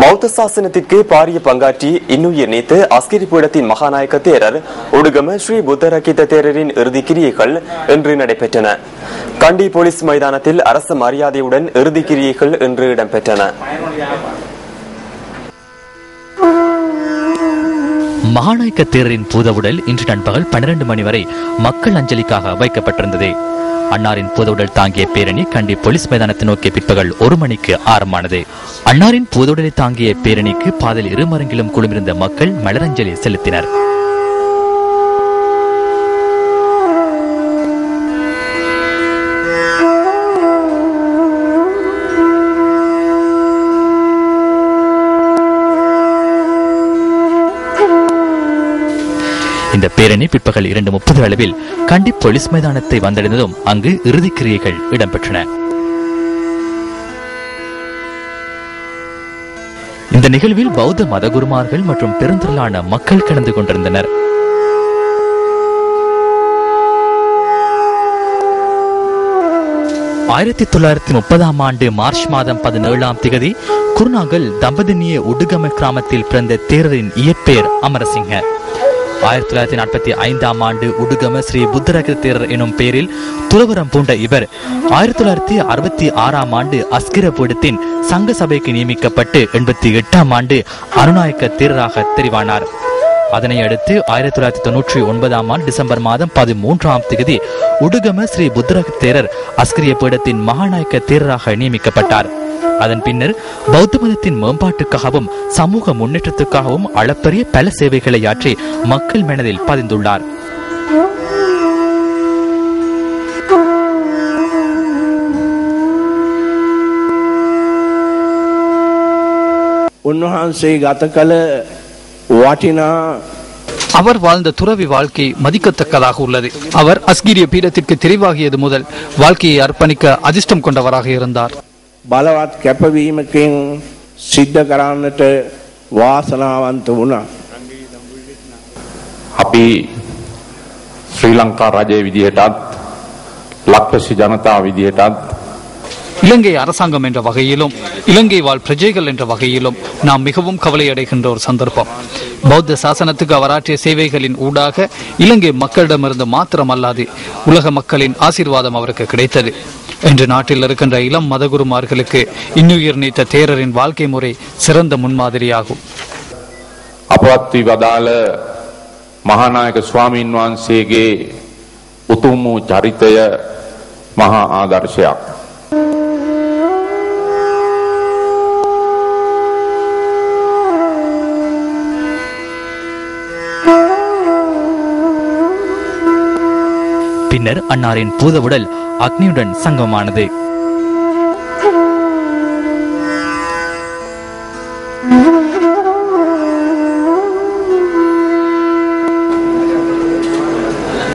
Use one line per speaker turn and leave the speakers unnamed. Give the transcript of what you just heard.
பௌத்த சாசனத்திற்கு பாரிய பங்காற்றி இன்னுயிர் நீத்த அஸ்கிரி பீடத்தின் மகாநாயக்க தேரர் உடுகம ஸ்ரீ புத்தரகித தேரரின் இறுதி கிரியைகள் இன்று நடைபெற்றன. கண்டி போலீஸ் மைதானத்தில் அரச மரியாதையுடன் இறுதி கிரியைகள் இன்று இடம்பெற்றன.
மகாநாயக்க தேரரின் பூதவுடல் இன்று நண்பகல் 12 மணி வரை மக்கள் அஞ்சலிக்காக வைக்கப்பட்டிருந்தது. அன்னாரின் பூதவுடல் தாங்கிய பேரணி கண்டி போலீஸ் மைதானத்தை நோக்கிய பிற்பகல் 1 மணிக்கு ஆரம்பமானது. அன்னாரின் பூதவுடலை தாங்கிய பேரணிக்கு பாதையில் இருமரங்கிலும் குழுமிருந்த மக்கள் மலரஞ்சலி செலுத்தினர். இந்த பேரணி பிற்பகல் 2:30 அளவில் கண்டி போலீஸ் மைதானத்தை வந்தடைந்ததும் அங்கு இறுதி கிரியைகள் இடம்பெற்றன. இந்த நிகழ்வில் பௌத்த மதகுருமார்கள் மற்றும் பெருந்திரளான மக்கள் கலந்து கொண்டிருந்தனர். ஆண்டு மார்ச் மாதம் 17ஆம் திகதி குருநாகல் தம்பதினிய உடுகம கிராமத்தில் பிறந்த தேரரின் இயற்பெயர் அமரசிங்க. 1945ஆம் ஆண்டு உடுகம ஸ்ரீ புத்தரகித தேரர் எனும் பெயரில் துறவரம் பூண்ட இவர் 1966ஆம் ஆண்டு அஸ்கிர பீடத்தின் சங்க சபைக்கு நியமிக்கப்பட்டு 88ஆம் ஆண்டு அருணாயக்க தேரராக தெரிவானார். அதனை அடுத்து 1999ஆம் ஆண்டு டிசம்பர் மாதம் 13ஆம் தேதி உடுகம ஸ்ரீ புத்தரகித தேரர் அஸ்கிரிய பீடத்தின் மகாநாயக்க தேரராக நியமிக்கப்பட்டார். அதன் பின்னர் பௌத்த மதத்தின் மேம்பாட்டுக்காகவும் சமூக முன்னேற்றத்துக்காகவும் அளப்பரிய பல சேவைகளை ஆற்றி மக்கள் மனதில் பதிந்துள்ளார்.
அவர் வாழ்ந்த துறவி வாழ்க்கை மதிக்கத்தக்கதாக உள்ளது. அவர் அஸ்கிரிய பீடத்திற்கு தெரிவாகியது முதல் வாழ்க்கையை அர்ப்பணிக்க அதிர்ஷ்டம் கொண்டவராக இருந்தார்.
බලවත් කැපවීමකින් සිද්ධ කරන්නට වාසනාවන්ත වුණා.
අපි ශ්‍රී ලංකා රජයේ විදිහටත් ලක්වැසි ජනතාව විදිහටත්
இலங்கை அரசாங்கம் என்ற வகையிலும் இலங்கை வாழ் பிரஜைகள் என்ற வகையிலும் நாம் மிகவும் கவலை அடைகின்ற ஒரு சந்தர்ப்பம். பௌத்த சாசனத்துக்கு அவராற்றிய சேவைகளின் ஊடாக இலங்கை மக்களிடமிருந்து மாத்திரமல்லாது உலக மக்களின் ஆசீர்வாதம் அவருக்கு கிடைத்தது. இன்று நாட்டில் இருக்கின்ற இளம் மதகுருமார்களுக்கு இன்னுயிர் நீத்த தேரரின் வாழ்க்கை முறை சிறந்த முன்மாதிரியாகும்.
අපවත් වදාළ මහානායක ස්වාමීන් වහන්සේගේ උතුම් වූ චරිතය මහා ආදර්ශයක්.
பின்னர் அன்னாரின் பூதவுடல் அக்னியுடன் சங்கமானது.